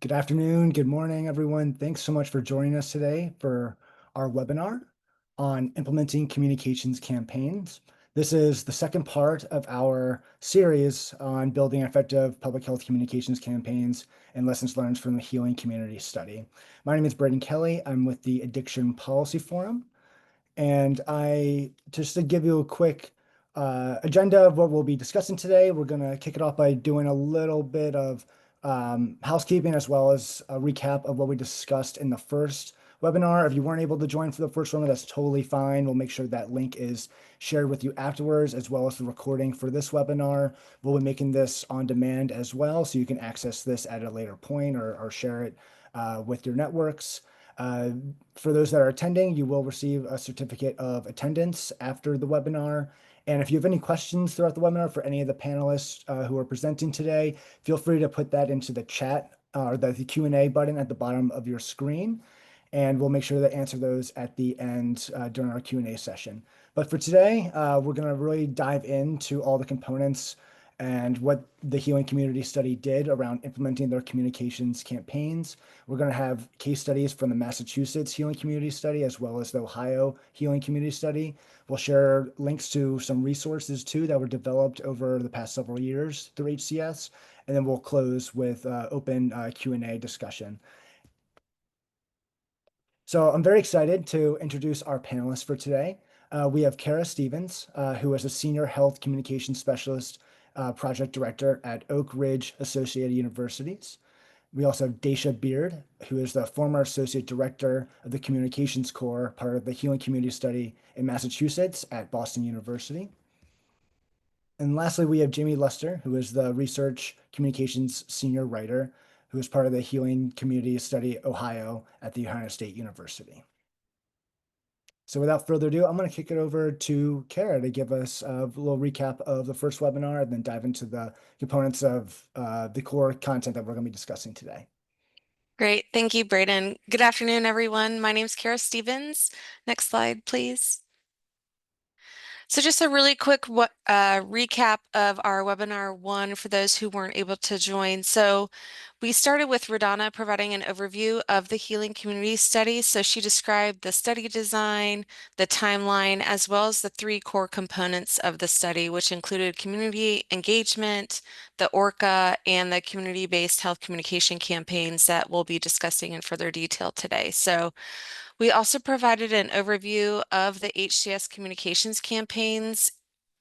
Good afternoon, good morning, everyone. Thanks so much for joining us today for our webinar on implementing communications campaigns. This is the second part of our series on building effective public health communications campaigns and lessons learned from the Healing Community Study. My name is Braden Kelly. I'm with the Addiction Policy Forum. And just to give you a quick agenda of what we'll be discussing today, we're going to kick it off by doing a little bit of housekeeping as well as a recap of what we discussed in the first webinar. If you weren't able to join for the first one, that's totally fine. We'll make sure that link is shared with you afterwards, as well as the recording for this webinar. We'll be making this on demand as well, so you can access this at a later point or share it with your networks. Uh, for those that are attending, you will receive a certificate of attendance after the webinar. And if you have any questions throughout the webinar for any of the panelists who are presenting today, feel free to put that into the chat or the Q&A button at the bottom of your screen. And we'll make sure to answer those at the end during our Q&A session. But for today, we're going to really dive into all the components and what the Healing Community Study did around implementing their communications campaigns. We're going to have case studies from the Massachusetts Healing Community Study as well as the Ohio Healing Community Study. We'll share links to some resources too that were developed over the past several years through HCS, and then we'll close with open Q&A discussion. So I'm very excited to introduce our panelists for today. We have Kara Stevens, who is a Senior Health Communication Specialist Project Director at Oak Ridge Associated Universities. We also have Daisha Beard, who is the former Associate Director of the Communications Core, part of the Healing Community Study in Massachusetts at Boston University. And lastly, we have Jamie Lester, who is the Research Communications Senior Writer, who is part of the Healing Community Study Ohio at the Ohio State University. So without further ado, I'm going to kick it over to Kara to give us a little recap of the first webinar and then dive into the components of the core content that we're going to be discussing today. Great. Thank you, Braden. Good afternoon, everyone. My name is Kara Stevens. Next slide, please. So just a really quick recap of our webinar one for those who weren't able to join. So we started with Radana providing an overview of the Healing Community Study. So she described the study design, the timeline, as well as the three core components of the study, which included community engagement, the ORCA, and the community-based health communication campaigns that we'll be discussing in further detail today. So we also provided an overview of the HCS communications campaigns,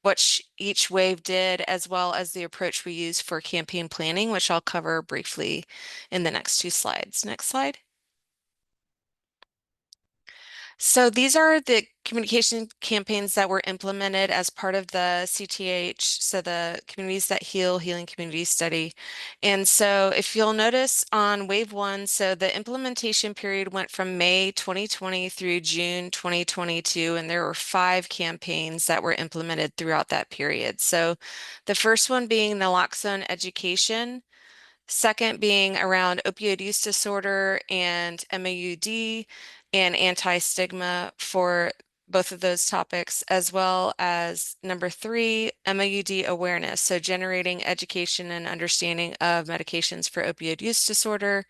what each wave did, as well as the approach we use for campaign planning, which I'll cover briefly in the next two slides. Next slide. So these are the communication campaigns that were implemented as part of the CTH, so the Communities That Heal Healing Community Study. And so if you'll notice on wave one, so the implementation period went from May 2020 through June 2022, and there were 5 campaigns that were implemented throughout that period. So the first one being naloxone education, second being around opioid use disorder and MAUD and anti-stigma for both of those topics, as well as number 3, MAUD awareness, so generating education and understanding of medications for opioid use disorder.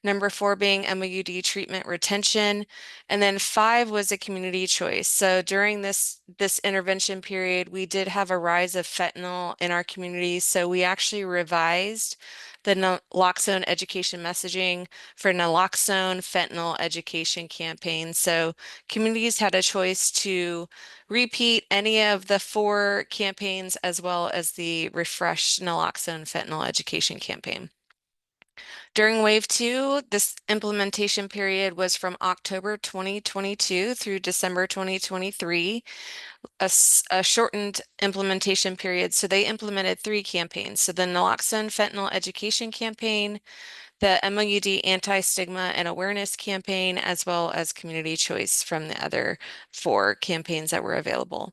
Number 4 being MAUD treatment retention. And then 5 was a community choice. So during this intervention period, we did have a rise of fentanyl in our community. So we actually revised the naloxone education messaging for naloxone fentanyl education campaign. So communities had a choice to repeat any of the 4 campaigns as well as the refreshed naloxone fentanyl education campaign. During wave 2, this implementation period was from October 2022 through December 2023, a shortened implementation period. So they implemented 3 campaigns. So the naloxone fentanyl education campaign, the MAUD anti-stigma and awareness campaign, as well as community choice from the other 4 campaigns that were available.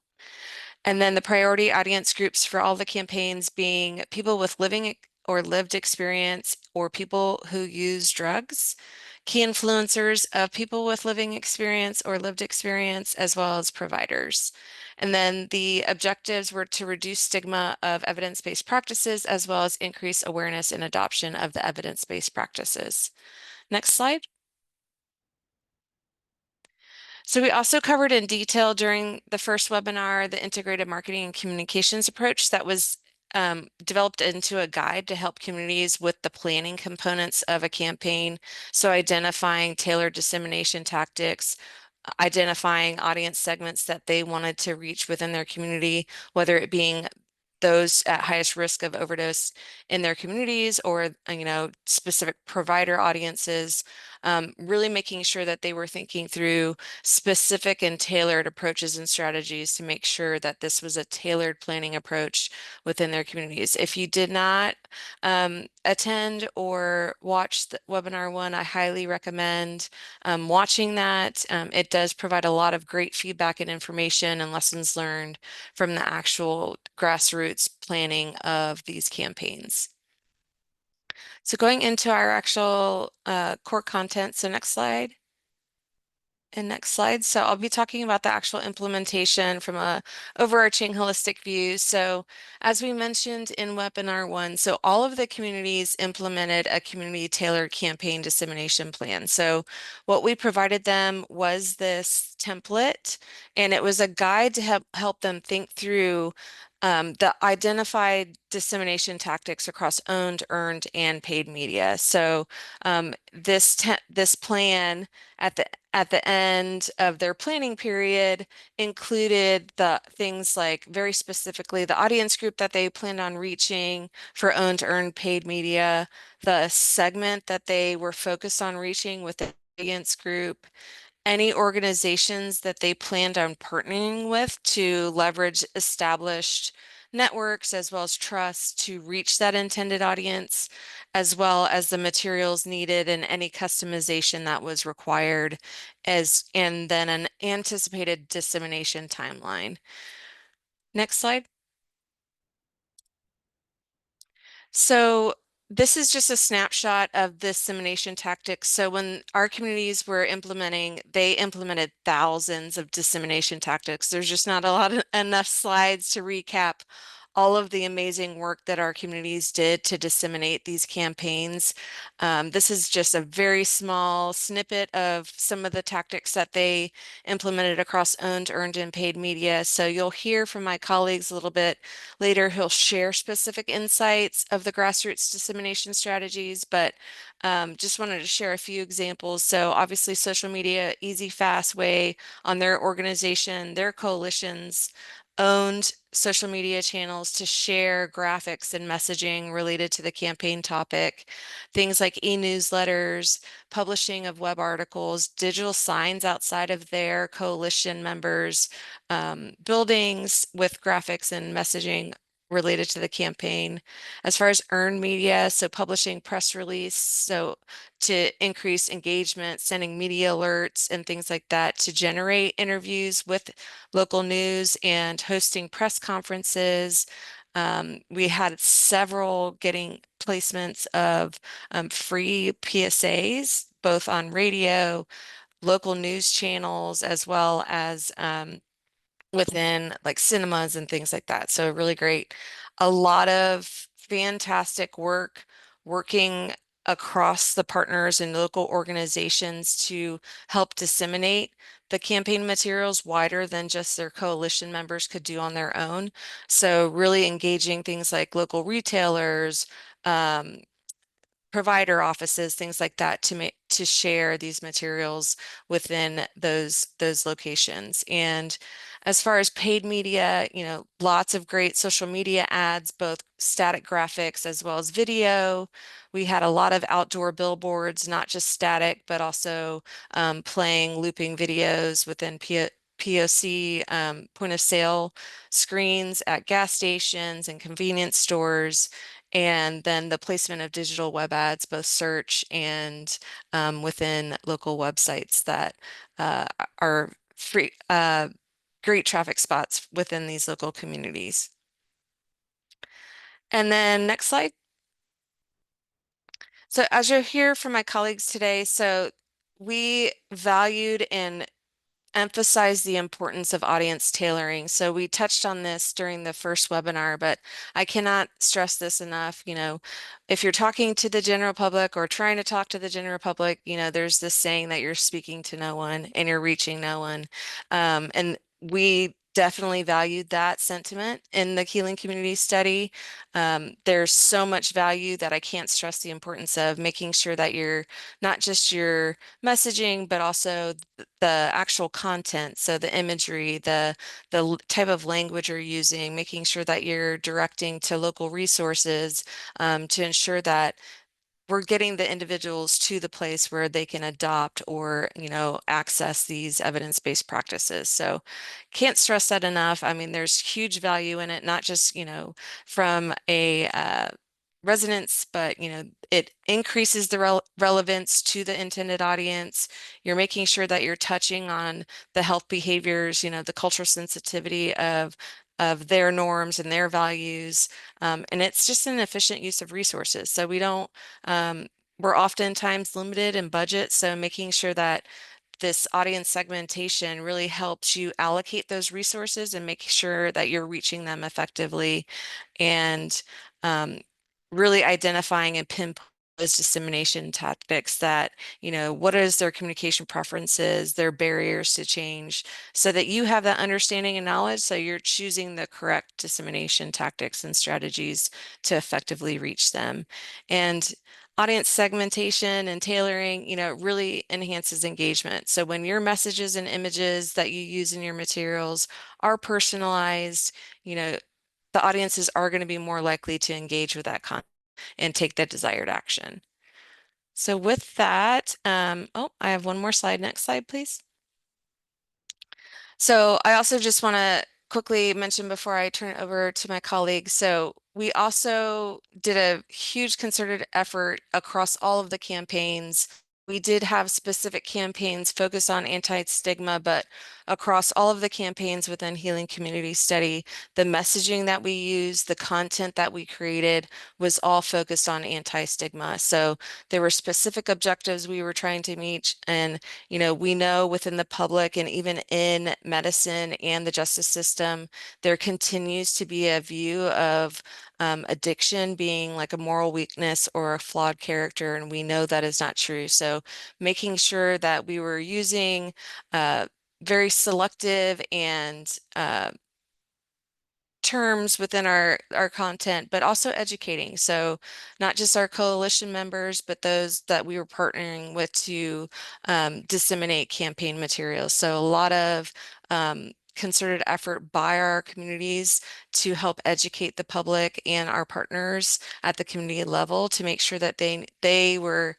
And then the priority audience groups for all the campaigns being people with living or lived experience, or people who use drugs, key influencers of people with living experience or lived experience, as well as providers. And then the objectives were to reduce stigma of evidence-based practices, as well as increase awareness and adoption of the evidence-based practices. Next slide. So we also covered in detail during the first webinar the integrated marketing and communications approach that was developed into a guide to help communities with the planning components of a campaign. So identifying tailored dissemination tactics, identifying audience segments that they wanted to reach within their community, whether it being those at highest risk of overdose in their communities or, specific provider audiences, really making sure that they were thinking through specific and tailored approaches and strategies to make sure that this was a tailored planning approach within their communities. If you did not attend or watch the webinar one, I highly recommend watching that. It does provide a lot of great feedback and information and lessons learned from the actual grassroots planning of these campaigns. So going into our actual core content, so next slide. And next slide. So I'll be talking about the actual implementation from a overarching holistic view. So as we mentioned in webinar one, so all of the communities implemented a community tailored campaign dissemination plan. So what we provided them was this template, and it was a guide to help them think through the identified dissemination tactics across owned, earned, and paid media. So this plan at the end of their planning period included the things like very specifically the audience group that they planned on reaching for owned, earned, paid media, the segment that they were focused on reaching with the audience group, any organizations that they planned on partnering with to leverage established networks as well as trust to reach that intended audience, as well as the materials needed and any customization that was required, and then an anticipated dissemination timeline. Next slide. So this is just a snapshot of dissemination tactics. So when our communities were implementing, they implemented thousands of dissemination tactics. There's just not enough slides to recap all of the amazing work that our communities did to disseminate these campaigns. This is just a very small snippet of some of the tactics that they implemented across owned, earned, and paid media. So you'll hear from my colleagues a little bit later. He'll share specific insights of the grassroots dissemination strategies, but just wanted to share a few examples. So obviously social media, easy, fast way on their organization, their coalitions owned social media channels to share graphics and messaging related to the campaign topic. Things like e-newsletters, publishing of web articles, digital signs outside of their coalition members, buildings with graphics and messaging related to the campaign. As far as earned media, so publishing press release, so to increase engagement, sending media alerts and things like that to generate interviews with local news and hosting press conferences. We had several getting placements of free PSAs, both on radio, local news channels, as well as within like cinemas and things like that. So really great. A lot of fantastic work working across the partners and local organizations to help disseminate the campaign materials wider than just their coalition members could do on their own. So really engaging things like local retailers, um, provider offices, things like that to share these materials within those locations. And as far as paid media, lots of great social media ads, both static graphics as well as video. We had a lot of outdoor billboards, not just static, but also playing looping videos within POC, point of sale screens at gas stations and convenience stores, and then the placement of digital web ads, both search and within local websites that are free, great traffic spots within these local communities. And then next slide. So as you'll hear from my colleagues today, so we valued and emphasize the importance of audience tailoring. So we touched on this during the first webinar, but I cannot stress this enough. If you're talking to the general public or trying to talk to the general public, there's this saying that you're speaking to no one and you're reaching no one. And we definitely valued that sentiment in the healing community study. There's so much value that I can't stress the importance of making sure that you're not just your messaging, but also the actual content, so the imagery, the type of language you're using, making sure that you're directing to local resources to ensure that we're getting the individuals to the place where they can adopt or, access these evidence-based practices. So can't stress that enough. I mean, there's huge value in it, not just, from a residents, but it increases the relevance to the intended audience. You're making sure that you're touching on the health behaviors, the cultural sensitivity of their norms and their values. And it's just an efficient use of resources. So um, we're oftentimes limited in budget. So making sure that this audience segmentation really helps you allocate those resources and make sure that you're reaching them effectively and um, really identifying and pinpoint those dissemination tactics that, what is their communication preferences, their barriers to change, so that you have that understanding and knowledge, so you're choosing the correct dissemination tactics and strategies to effectively reach them. And audience segmentation and tailoring, really enhances engagement. So when your messages and images that you use in your materials are personalized, the audiences are going to be more likely to engage with that content and take that desired action. So with that, oh, I have one more slide. Next slide, please. So I also just want to quickly mention before I turn it over to my colleagues. So we also did a huge concerted effort across all of the campaigns. We did have specific campaigns focused on anti-stigma, but across all of the campaigns within Healing Community Study, the messaging that we used, the content that we created was all focused on anti-stigma. So there were specific objectives we were trying to meet, and we know within the public and even in medicine and the justice system, there continues to be a view of addiction being like a moral weakness or a flawed character, and we know that is not true. So making sure that we were using very selective and terms within our content, but also educating. So not just our coalition members, but those that we were partnering with to disseminate campaign materials. So a lot of concerted effort by our communities to help educate the public and our partners at the community level to make sure that they were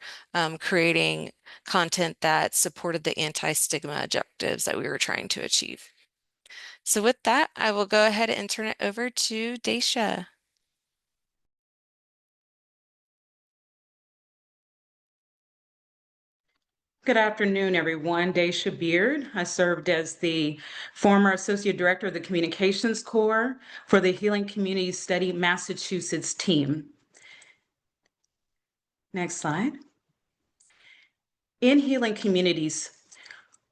creating content that supported the anti-stigma objectives that we were trying to achieve. So with that, I will go ahead and turn it over to Daisha. Good afternoon, everyone. Daisha Beard. I served as the former Associate Director of the Communications Corps for the Healing Community Study Massachusetts team. Next slide. In Healing Communities,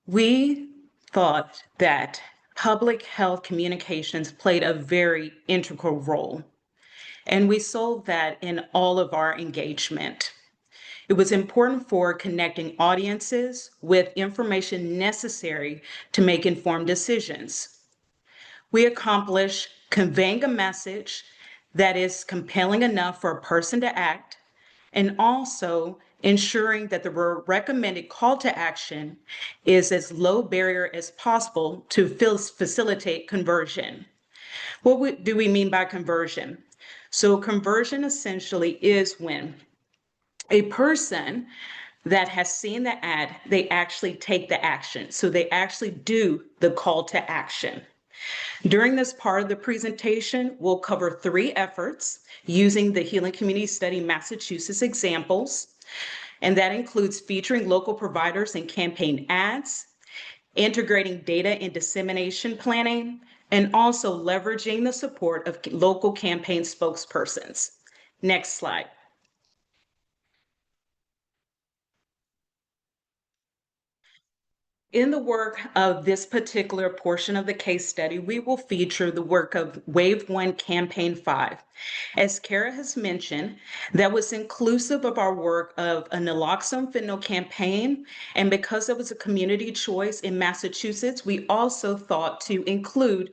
we thought that public health communications played a very integral role, and we saw that in all of our engagement. It was important for connecting audiences with information necessary to make informed decisions. We accomplish conveying a message that is compelling enough for a person to act, and also ensuring that the recommended call to action is as low barrier as possible to facilitate conversion. What do we mean by conversion? So conversion essentially is when a person that has seen the ad, they actually take the action. So they actually do the call to action. During this part of the presentation, we'll cover 3 efforts using the Healing Community Study Massachusetts examples, and that includes featuring local providers in campaign ads, integrating data and dissemination planning, and also leveraging the support of local campaign spokespersons. Next slide. In the work of this particular portion of the case study, we will feature the work of Wave 1 Campaign 5. As Kara has mentioned, that was inclusive of our work of a naloxone fentanyl campaign, and because it was a community choice in Massachusetts, we also thought to include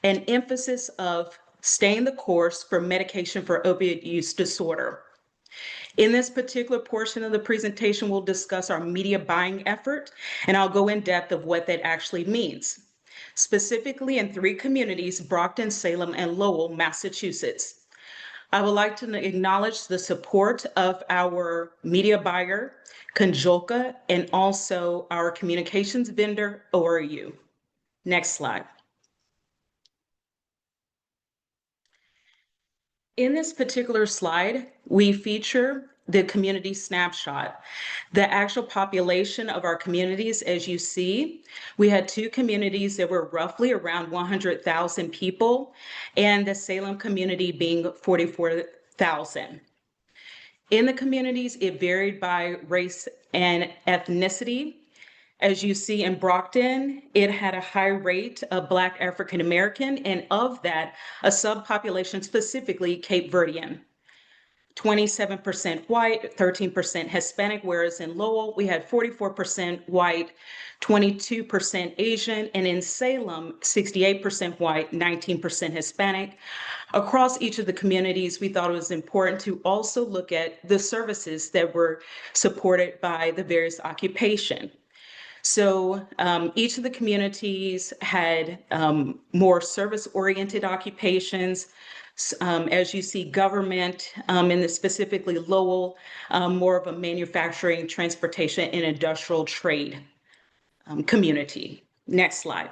an emphasis of staying the course for medication for opioid use disorder. In this particular portion of the presentation, we'll discuss our media buying effort, and I'll go in depth of what that actually means. Specifically in 3 communities, Brockton, Salem, and Lowell, Massachusetts. I would like to acknowledge the support of our media buyer, Conjolka, and also our communications vendor, ORU. Next slide. In this particular slide, we feature the community snapshot. The actual population of our communities, as you see, we had 2 communities that were roughly around 100,000 people, and the Salem community being 44,000. In the communities, it varied by race and ethnicity. As you see in Brockton, it had a high rate of Black African American, and of that, a subpopulation specifically Cape Verdean. 27% white, 13% Hispanic, whereas in Lowell, we had 44% white, 22% Asian, and in Salem, 68% white, 19% Hispanic. Across each of the communities, we thought it was important to also look at the services that were supported by the various occupation. So each of the communities had more service-oriented occupations. As you see, government, and specifically Lowell, more of a manufacturing, transportation, and industrial trade community. Next slide.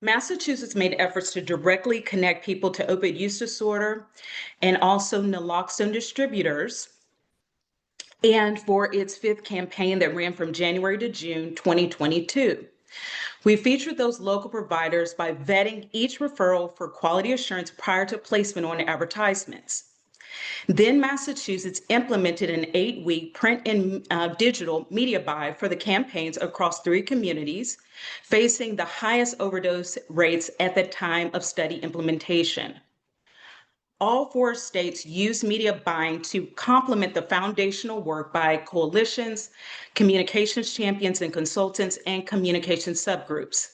Massachusetts made efforts to directly connect people to opioid use disorder and also naloxone distributors, and for its 5th campaign that ran from January to June 2022. We featured those local providers by vetting each referral for quality assurance prior to placement on advertisements. Then Massachusetts implemented an 8-week print and digital media buy for the campaigns across 3 communities, facing the highest overdose rates at the time of study implementation. All 4 states use media buying to complement the foundational work by coalitions, communications champions and consultants, and communication subgroups.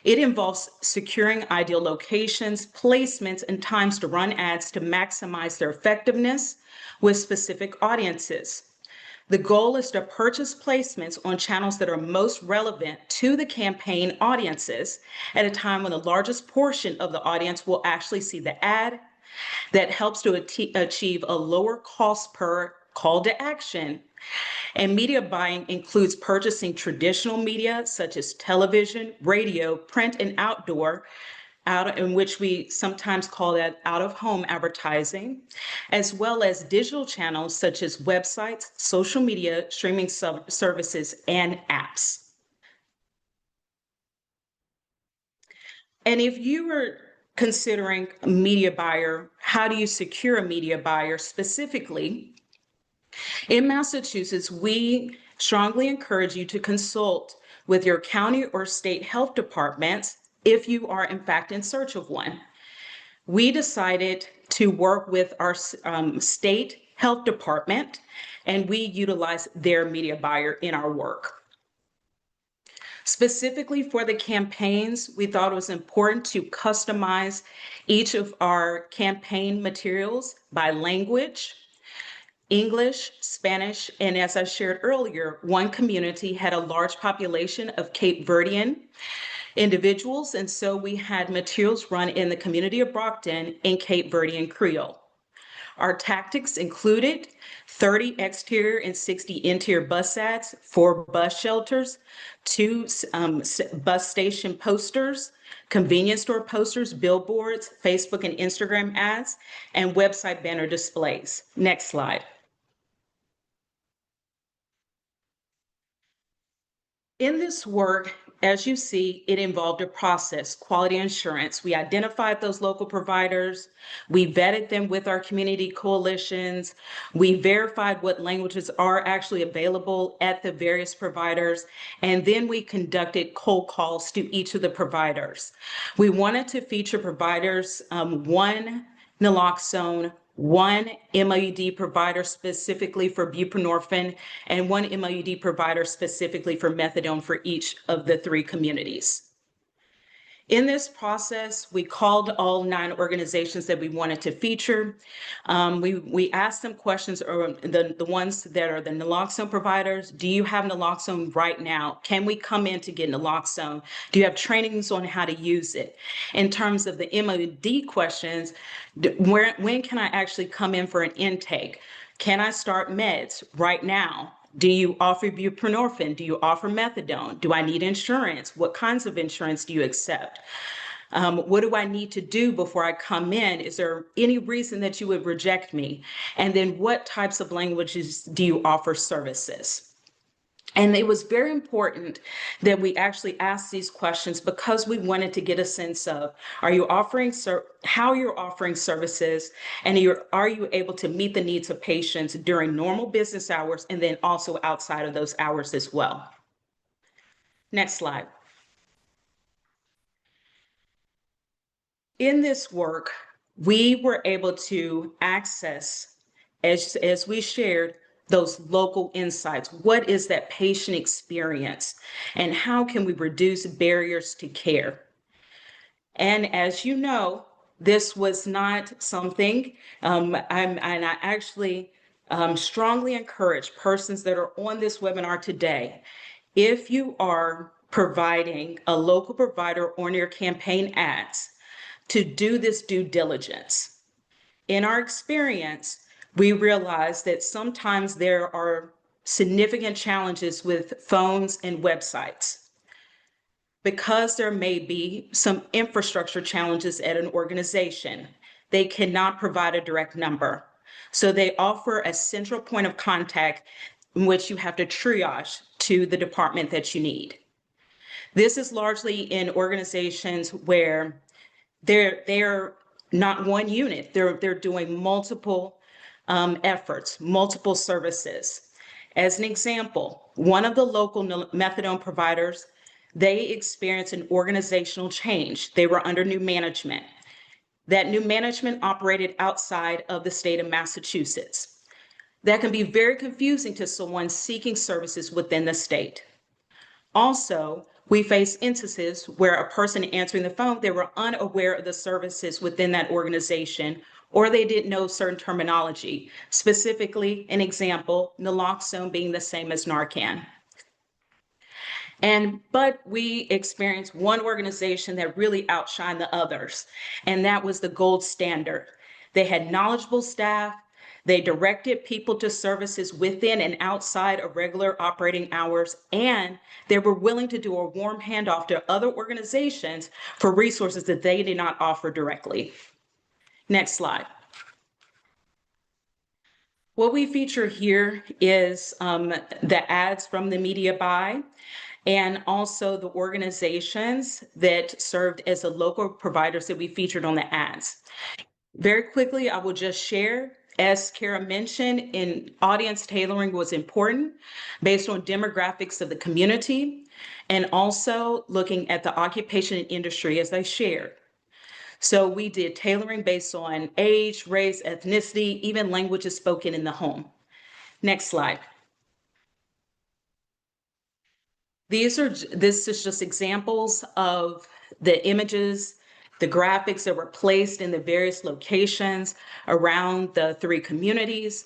It involves securing ideal locations, placements, and times to run ads to maximize their effectiveness with specific audiences. The goal is to purchase placements on channels that are most relevant to the campaign audiences at a time when the largest portion of the audience will actually see the ad. That helps to achieve a lower cost per call to action. And media buying includes purchasing traditional media such as television, radio, print, and outdoor, in which we sometimes call that out-of-home advertising, as well as digital channels such as websites, social media, streaming services, and apps. And if you were considering a media buyer, how do you secure a media buyer specifically? In Massachusetts, we strongly encourage you to consult with your county or state health departments if you are in fact in search of one. We decided to work with our state health department, and we utilize their media buyer in our work. Specifically for the campaigns, we thought it was important to customize each of our campaign materials by language, English, Spanish, and as I shared earlier, one community had a large population of Cape Verdean individuals, and so we had materials run in the community of Brockton in Cape Verdean Creole. Our tactics included 30 exterior and 60 interior bus ads, 4 bus shelters, 2 bus station posters, convenience store posters, billboards, Facebook and Instagram ads, and website banner displays. Next slide. In this work, as you see, it involved a process, quality assurance. We identified those local providers. We vetted them with our community coalitions. We verified what languages are actually available at the various providers. And then we conducted cold calls to each of the providers. We wanted to feature providers, one naloxone, one MOUD provider specifically for buprenorphine, and one MOUD provider specifically for methadone for each of the 3 communities. In this process, we called all 9 organizations that we wanted to feature. We asked them questions, or the ones that are the naloxone providers. Do you have naloxone right now? Can we come in to get naloxone? Do you have trainings on how to use it? In terms of the MOD questions, when can I actually come in for an intake? Can I start meds right now? Do you offer buprenorphine? Do you offer methadone? Do I need insurance? What kinds of insurance do you accept? What do I need to do before I come in? Is there any reason that you would reject me? And then what types of languages do you offer services? And it was very important that we actually asked these questions because we wanted to get a sense of, are you offering how you're offering services, and are you able to meet the needs of patients during normal business hours and then also outside of those hours as well. Next slide. In this work, we were able to access, as we shared, those local insights. What is that patient experience, and how can we reduce barriers to care? And as you know, this was not something, and I actually strongly encourage persons that are on this webinar today, if you are providing a local provider on your campaign ads, to do this due diligence. In our experience, we realized that sometimes there are significant challenges with phones and websites. Because there may be some infrastructure challenges at an organization, they cannot provide a direct number. So they offer a central point of contact in which you have to triage to the department that you need. This is largely in organizations where they're not one unit. They're doing multiple efforts, multiple services. As an example, one of the local methadone providers, they experienced an organizational change. They were under new management. That new management operated outside of the state of Massachusetts. That can be very confusing to someone seeking services within the state. Also, we face instances where a person answering the phone, they were unaware of the services within that organization, or they didn't know certain terminology, specifically, an example, naloxone being the same as Narcan. But we experienced one organization that really outshined the others, and that was the gold standard. They had knowledgeable staff. They directed people to services within and outside of regular operating hours, and they were willing to do a warm handoff to other organizations for resources that they did not offer directly. Next slide. What we feature here is the ads from the media buy, and also the organizations that served as the local providers that we featured on the ads. Very quickly, I will just share, as Kara mentioned, in audience tailoring was important based on demographics of the community, and also looking at the occupation and industry as I shared. So we did tailoring based on age, race, ethnicity, even languages spoken in the home. Next slide. This is just examples of the images, the graphics that were placed in the various locations around the 3 communities.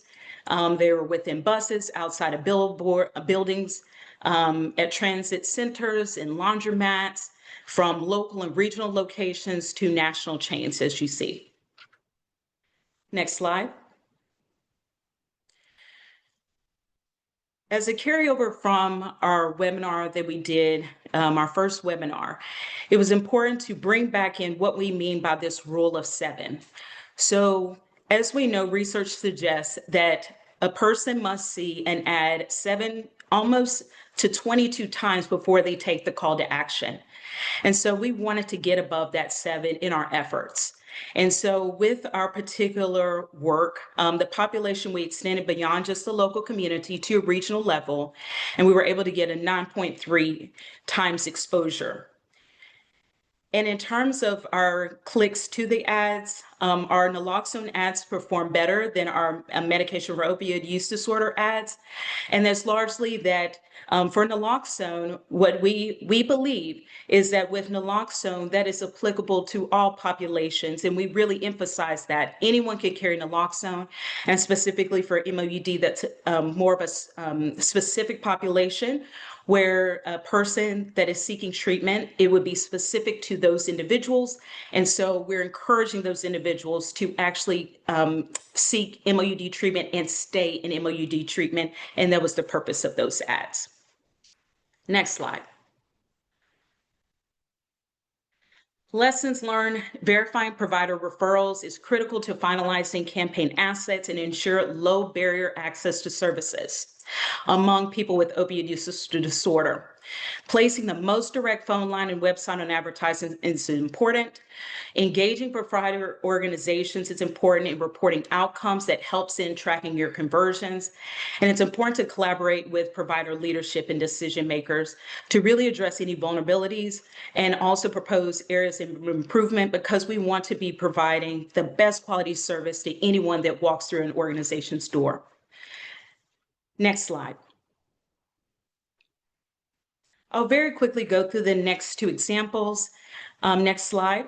They were within buses, outside of buildings, at transit centers and laundromats, from local and regional locations to national chains, as you see. Next slide. As a carryover from our webinar that we did, our first webinar, it was important to bring back in what we mean by this rule of 7. So as we know, research suggests that a person must see an ad almost to 22 times before they take the call to action. And so we wanted to get above that 7 in our efforts. And so with our particular work, the population, we extended beyond just the local community to a regional level, and we were able to get a 9.3 times exposure. And in terms of our clicks to the ads, our naloxone ads perform better than our medication for opioid use disorder ads. And that's largely that for naloxone, what we believe is that with naloxone, that is applicable to all populations. And we really emphasize that anyone can carry naloxone, and specifically for MOUD, that's more of a specific population, where a person that is seeking treatment, it would be specific to those individuals. And so we're encouraging those individuals to actually seek MOUD treatment and stay in MOUD treatment. And that was the purpose of those ads. Next slide. Lessons learned: verifying provider referrals is critical to finalizing campaign assets and ensure low barrier access to services among people with opioid use disorder. Placing the most direct phone line and website on advertising is important. Engaging provider organizations is important in reporting outcomes that helps in tracking your conversions. And it's important to collaborate with provider leadership and decision makers to really address any vulnerabilities and also propose areas of improvement, because we want to be providing the best quality service to anyone that walks through an organization's door. Next slide. I'll very quickly go through the next 2 examples. Next slide.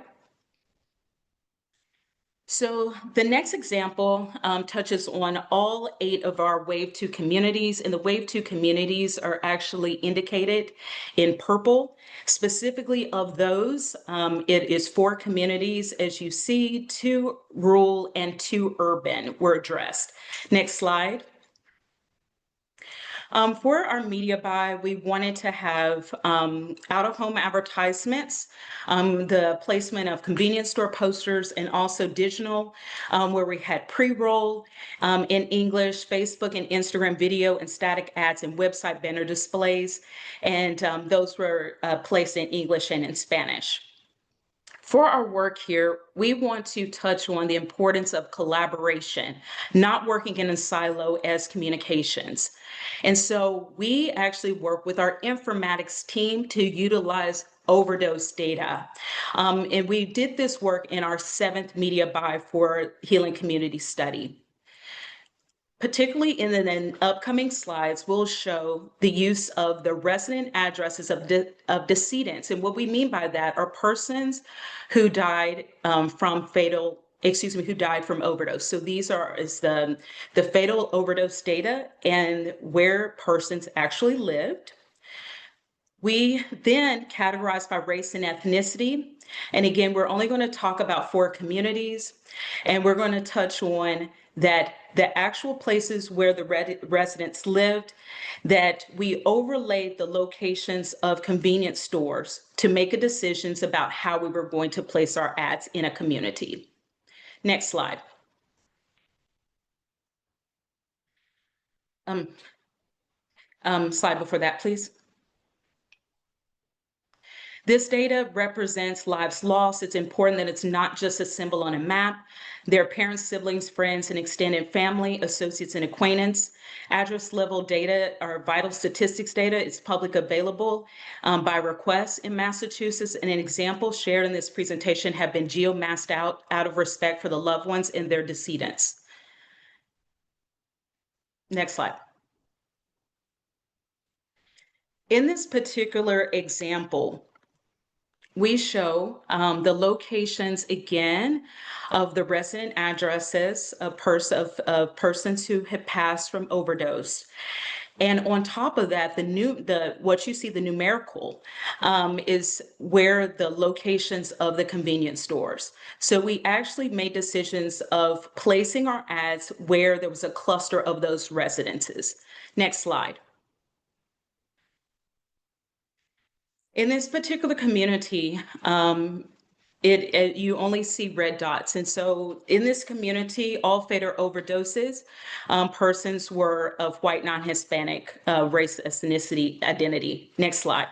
So the next example touches on all 8 of our Wave 2 communities, and the Wave 2 communities are actually indicated in purple. Specifically of those, it is 4 communities, as you see, 2 rural and 2 urban were addressed. Next slide. For our media buy, we wanted to have out-of-home advertisements, the placement of convenience store posters, and also digital, where we had pre-roll in English, Facebook and Instagram video, and static ads and website banner displays. And those were placed in English and in Spanish. For our work here, we want to touch on the importance of collaboration, not working in a silo as communications. And so we actually work with our informatics team to utilize overdose data. And we did this work in our 7th media buy for Healing Community Study. Particularly in the upcoming slides, we'll show the use of the resident addresses of decedents. And what we mean by that are persons who died who died from overdose. So these is the fatal overdose data and where persons actually lived. We then categorize by race and ethnicity. And again, we're only going to talk about 4 communities, and we're going to touch on that the actual places where the residents lived, that we overlaid the locations of convenience stores to make decisions about how we were going to place our ads in a community. Next slide. Slide before that, please. This data represents lives lost. It's important that it's not just a symbol on a map. Their parents, siblings, friends, and extended family, associates, and acquaintance. Address level data are vital statistics data. It's public available by request in Massachusetts. And an example shared in this presentation have been geomasked out of respect for the loved ones and their decedents. Next slide. In this particular example, we show the locations again of the resident addresses of persons who have passed from overdose. And on top of that, what you see, the numerical, is where the locations of the convenience stores. So we actually made decisions of placing our ads where there was a cluster of those residences. Next slide. In this particular community, you only see red dots. And so in this community, all fatal overdoses, persons were of white, non-Hispanic race, ethnicity, identity. Next slide.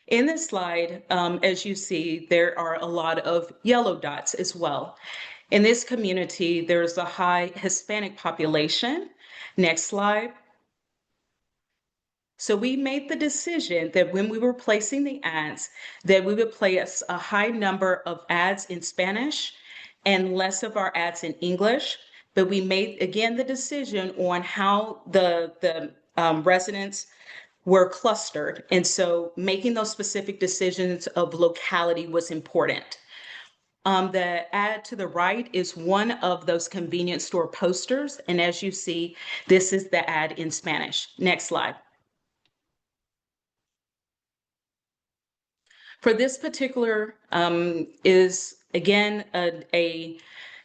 In this slide, as you see, there are a lot of yellow dots as well. In this community, there's a high Hispanic population. Next slide. So we made the decision that when we were placing the ads, that we would place a high number of ads in Spanish and less of our ads in English. But we made, again, the decision on how the residents were clustered. And so making those specific decisions of locality was important. The ad to the right is one of those convenience store posters. And as you see, this is the ad in Spanish. Next slide. For this particular is, again, a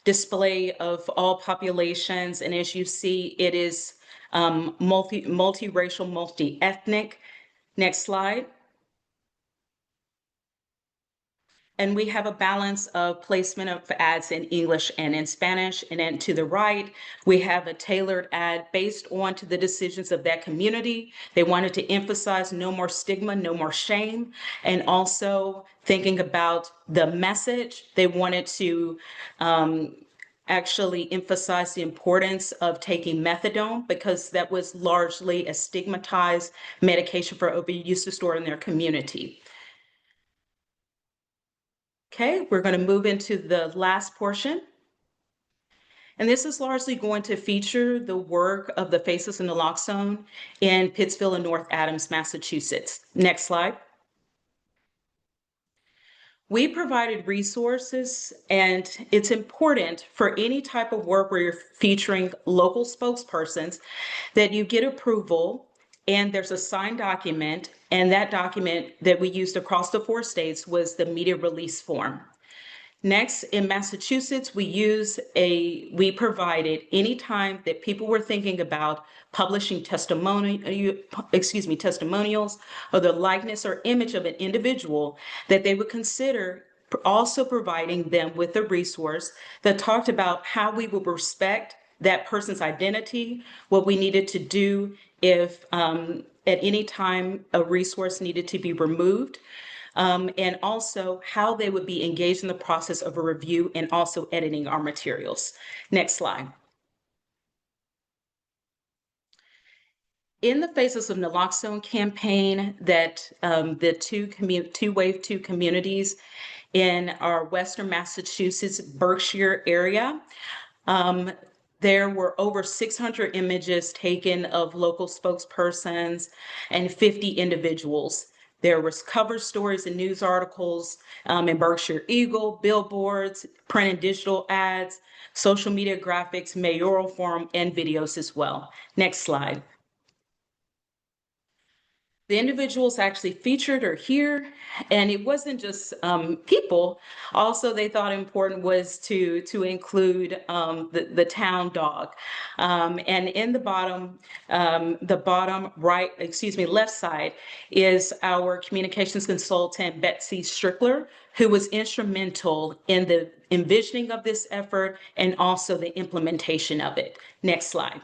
display of all populations. And as you see, it is multiracial, multi-ethnic. Next slide. And we have a balance of placement of ads in English and in Spanish. And then to the right, we have a tailored ad based on to the decisions of that community. They wanted to emphasize no more stigma, no more shame. And also thinking about the message, they wanted to actually emphasize the importance of taking methadone because that was largely a stigmatized medication for opioid use disorder in their community. Okay, we're going to move into the last portion. And this is largely going to feature the work of the Faces of Naloxone in Pittsfield and North Adams, Massachusetts. Next slide. We provided resources, and it's important for any type of work where you're featuring local spokespersons that you get approval and there's a signed document, and that document that we used across the 4 states was the media release form. Next, in Massachusetts, we provided anytime that people were thinking about publishing testimonials or the likeness or image of an individual, that they would consider also providing them with a resource that talked about how we would respect that person's identity, what we needed to do if at any time a resource needed to be removed, and also how they would be engaged in the process of a review and also editing our materials. Next slide. In the Faces of Naloxone campaign that the two Wave 2 communities in our Western Massachusetts, Berkshire area, there were over 600 images taken of local spokespersons and 50 individuals. There was cover stories and news articles in Berkshire Eagle, billboards, print and digital ads, social media graphics, mayoral forum, and videos as well. Next slide. The individuals actually featured are here, and it wasn't just people. Also, they thought important was to include the town dog. And in the bottom right, left side is our communications consultant, Betsy Strickler, who was instrumental in the envisioning of this effort and also the implementation of it. Next slide.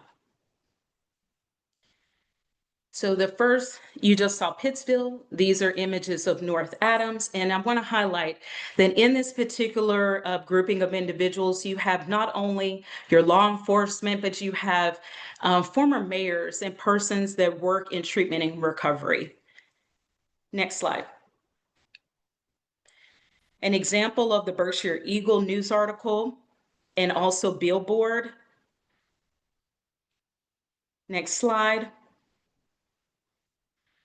So the first, you just saw Pittsfield. These are images of North Adams. And I want to highlight that in this particular grouping of individuals, you have not only your law enforcement, but you have former mayors and persons that work in treatment and recovery. Next slide. An example of the Berkshire Eagle news article and also billboard. Next slide.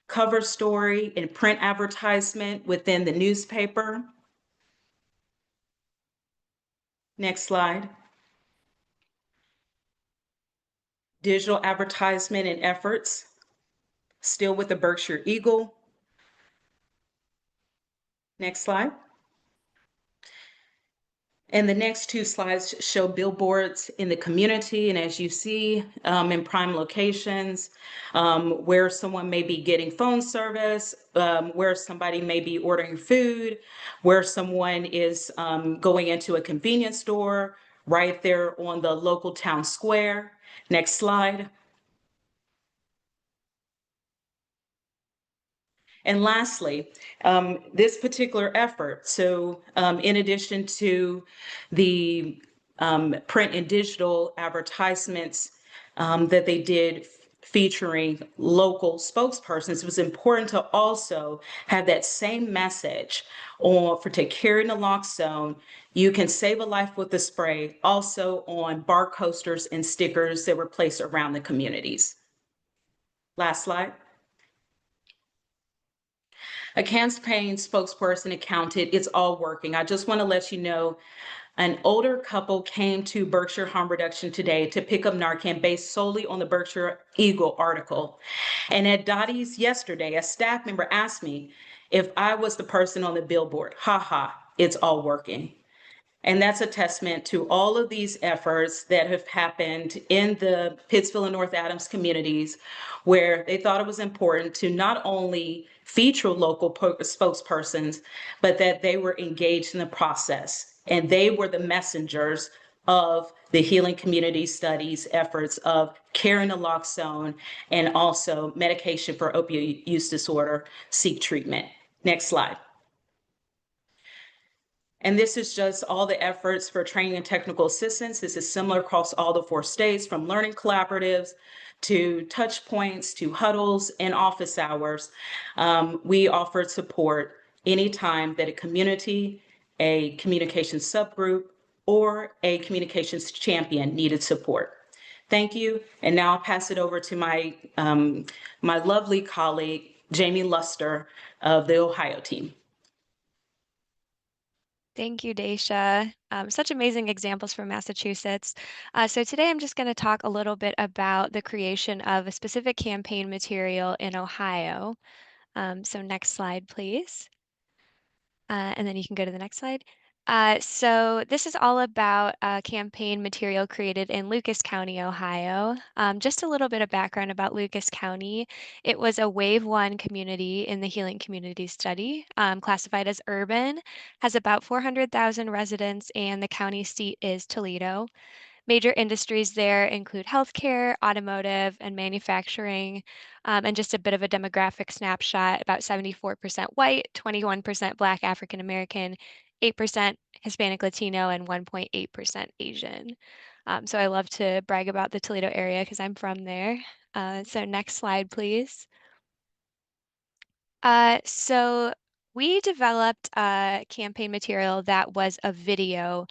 Cover story and print advertisement within the newspaper. Next slide. Digital advertisement and efforts, still with the Berkshire Eagle. Next slide. And the next two slides show billboards in the community. And as you see in prime locations, where someone may be getting phone service, where somebody may be ordering food, where someone is going into a convenience store, right there on the local town square. Next slide. And lastly, this particular effort, so in addition to the print and digital advertisements that they did featuring local spokespersons, it was important to also have that same message on for Take Care in the Naloxone. You can save a life with the spray, also on bar coasters and stickers that were placed around the communities. Last slide. A campaign spokesperson accounted, it's all working. I just want to let you know an older couple came to Berkshire Harm Reduction today to pick up Narcan based solely on the Berkshire Eagle article. And at Dottie's yesterday, a staff member asked me if I was the person on the billboard. Ha ha, it's all working. And that's a testament to all of these efforts that have happened in the Pittsville and North Adams communities, where they thought it was important to not only feature local spokespersons, but that they were engaged in the process. And they were the messengers of the Healing Community Studies efforts of carrying naloxone and also medication for opioid use disorder, seek treatment. Next slide. And this is just all the efforts for training and technical assistance. This is similar across all the 4 states, from learning collaboratives to touch points to huddles and office hours. We offered support anytime that a community, a communications subgroup, or a communications champion needed support. Thank you. And now I'll pass it over to my lovely colleague, Jamie Luster of the Ohio team. Thank you, Daisha. Such amazing examples from Massachusetts. So today I'm just going to talk a little bit about the creation of a specific campaign material in Ohio. So next slide, please. And then you can go to the next slide. So this is all about campaign material created in Lucas County, Ohio. Just a little bit of background about Lucas County. It was a Wave 1 community in the Healing Community Study, classified as urban, has about 400,000 residents, and the county seat is Toledo. Major industries there include healthcare, automotive, and manufacturing. And just a bit of a demographic snapshot, about 74% white, 21% Black African American, 8% Hispanic Latino, and 1.8% Asian. So I love to brag about the Toledo area because I'm from there. So next slide, please. So we developed a campaign material that was a video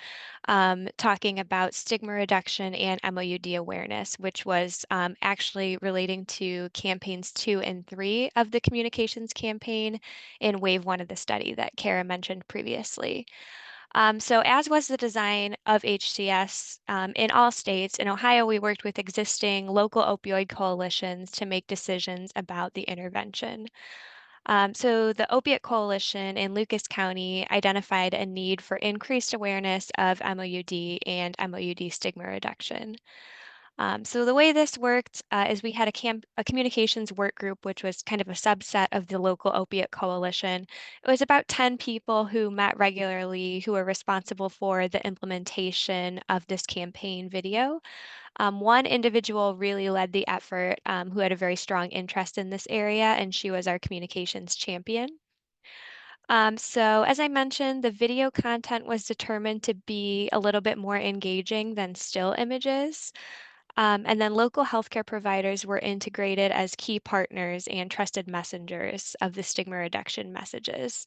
talking about stigma reduction and MOUD awareness, which was actually relating to campaigns 2 and 3 of the communications campaign in Wave 1 of the study that Kara mentioned previously. So as was the design of HCS in all states, in Ohio, we worked with existing local opioid coalitions to make decisions about the intervention. So the Opiate Coalition in Lucas County identified a need for increased awareness of MOUD and MOUD stigma reduction. So the way this worked is we had a communications work group, which was kind of a subset of the local opiate coalition. It was about 10 people who met regularly, who were responsible for the implementation of this campaign video. One individual really led the effort, who had a very strong interest in this area, and she was our communications champion. So as I mentioned, the video content was determined to be a little bit more engaging than still images. And then local healthcare providers were integrated as key partners and trusted messengers of the stigma reduction messages.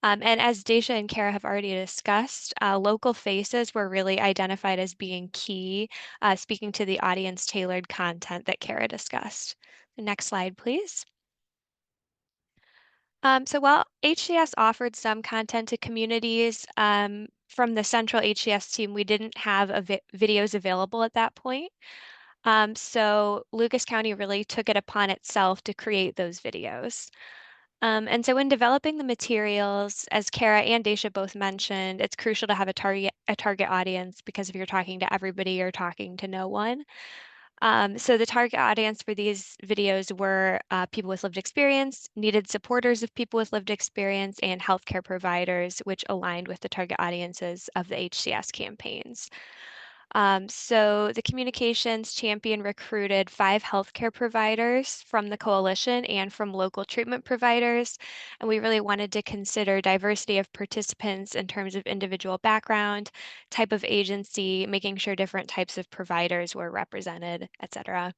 And as Daisha and Kara have already discussed, local faces were really identified as being key, speaking to the audience-tailored content that Kara discussed. The next slide, please. So while HCS offered some content to communities, from the central HCS team, we didn't have videos available at that point. So Lucas County really took it upon itself to create those videos. And so when developing the materials, as Kara and Daisha both mentioned, it's crucial to have a target audience because if you're talking to everybody, you're talking to no one. So the target audience for these videos were people with lived experience, needed supporters of people with lived experience, and healthcare providers, which aligned with the target audiences of the HCS campaigns. So the communications champion recruited 5 healthcare providers from the coalition and from local treatment providers. And we really wanted to consider diversity of participants in terms of individual background, type of agency, making sure different types of providers were represented, et cetera.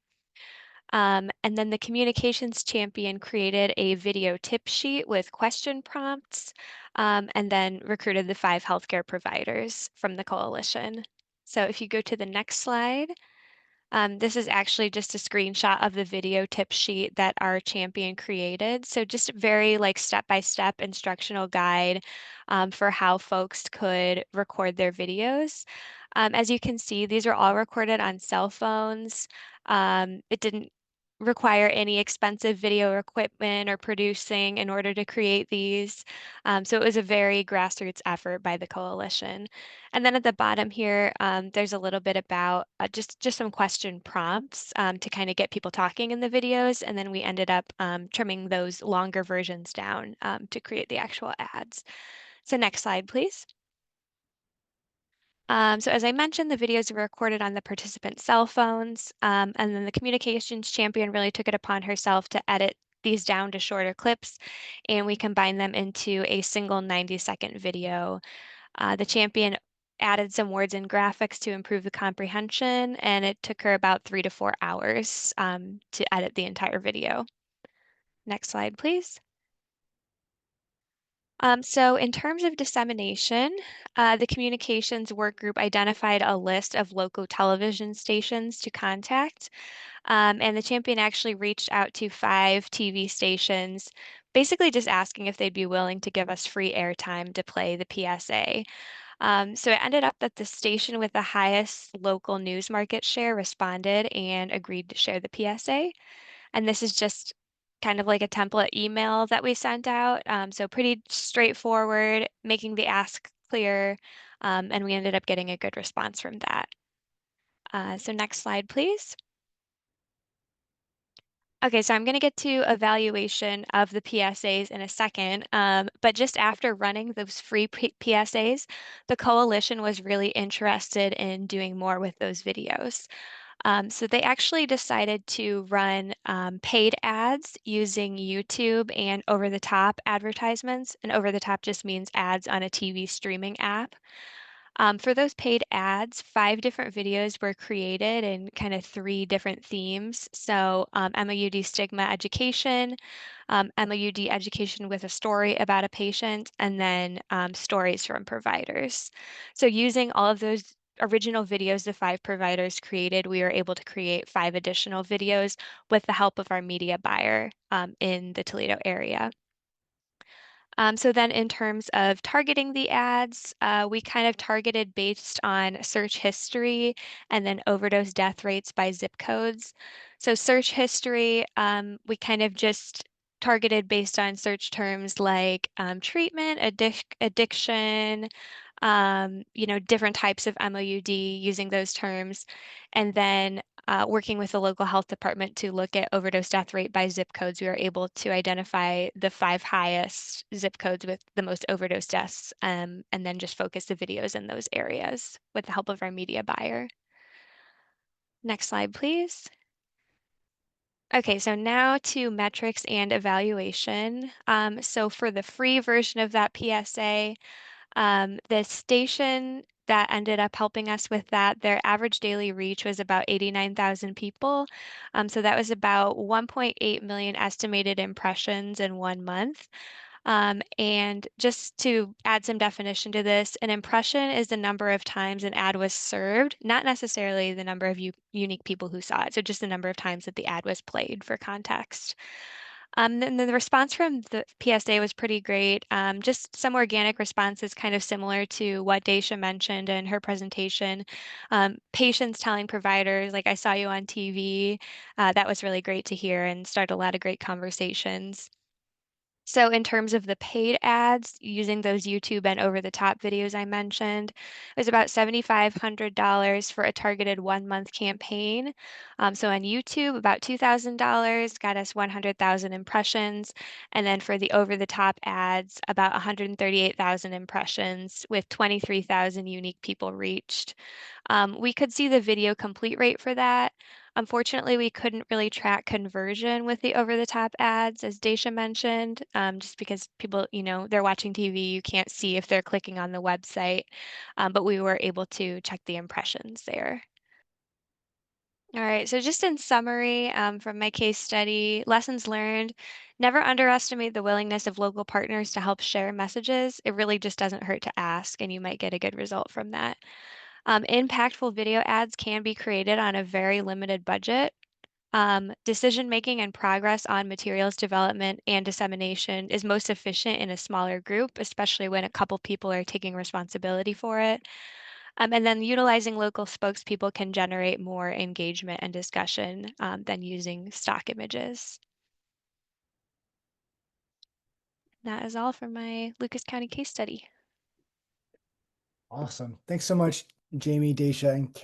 And then the communications champion created a video tip sheet with question prompts, and then recruited the 5 healthcare providers from the coalition. So if you go to the next slide, this is actually just a screenshot of the video tip sheet that our champion created. So just very like step-by-step instructional guide for how folks could record their videos. As you can see, these are all recorded on cell phones. It didn't require any expensive video equipment or producing in order to create these. So it was a very grassroots effort by the coalition. And then at the bottom here, there's a little bit about just some question prompts to kind of get people talking in the videos. And then we ended up trimming those longer versions down to create the actual ads. So next slide, please. So as I mentioned, the videos were recorded on the participant cell phones, and then the communications champion really took it upon herself to edit these down to shorter clips, and we combined them into a single 90-second video. The champion added some words and graphics to improve the comprehension, and it took her about 3 to 4 hours to edit the entire video. Next slide, please. So in terms of dissemination, the communications work group identified a list of local television stations to contact, and the champion actually reached out to 5 TV stations, basically just asking if they'd be willing to give us free airtime to play the PSA. So it ended up that the station with the highest local news market share responded and agreed to share the PSA. And this is just kind of like a template email that we sent out. So pretty straightforward, making the ask clear. And we ended up getting a good response from that. So next slide, please. Okay, so I'm going to get to evaluation of the PSAs in a second, but just after running those free PSAs, the coalition was really interested in doing more with those videos. So they actually decided to run paid ads using YouTube and over-the-top advertisements, and over-the-top just means ads on a TV streaming app. For those paid ads, 5 different videos were created in kind of 3 different themes. So MOUD stigma education, MOUD education with a story about a patient, and then stories from providers. So using all of those original videos the 5 providers created, we were able to create 5 additional videos with the help of our media buyer in the Toledo area. So then in terms of targeting the ads, we kind of targeted based on search history and then overdose death rates by zip codes. So search history, we kind of just targeted based on search terms like treatment, addiction, different types of MOUD using those terms. And then working with the local health department to look at overdose death rate by zip codes, we were able to identify the 5 highest zip codes with the most overdose deaths, and then just focus the videos in those areas with the help of our media buyer. Next slide, please. Okay, so now to metrics and evaluation. So for the free version of that PSA, the station that ended up helping us with that, their average daily reach was about 89,000 people. So that was about 1.8 million estimated impressions in 1 month. And just to add some definition to this, an impression is the number of times an ad was served, not necessarily the number of unique people who saw it. So just the number of times that the ad was played for context. Then the response from the PSA was pretty great. Just some organic responses, kind of similar to what Daisha mentioned in her presentation. Patients telling providers, like, I saw you on TV. That was really great to hear and start a lot of great conversations. So in terms of the paid ads, using those YouTube and over-the-top videos I mentioned, it was about $7,500 for a targeted 1-month campaign. So on YouTube, about $2,000 got us 100,000 impressions. And then for the over-the-top ads, about 138,000 impressions with 23,000 unique people reached. We could see the video complete rate for that. Unfortunately, we couldn't really track conversion with the over-the-top ads, as Daisha mentioned, just because people, they're watching TV, you can't see if they're clicking on the website, but we were able to check the impressions there. All right, so just in summary from my case study, lessons learned, never underestimate the willingness of local partners to help share messages. It really just doesn't hurt to ask, and you might get a good result from that. Impactful video ads can be created on a very limited budget. Decision making and progress on materials development and dissemination is most efficient in a smaller group, especially when a couple people are taking responsibility for it. And then utilizing local spokespeople can generate more engagement and discussion than using stock images. That is all for my Lucas County case study. Awesome. Thanks so much, Jamie, Daisha, and Kara.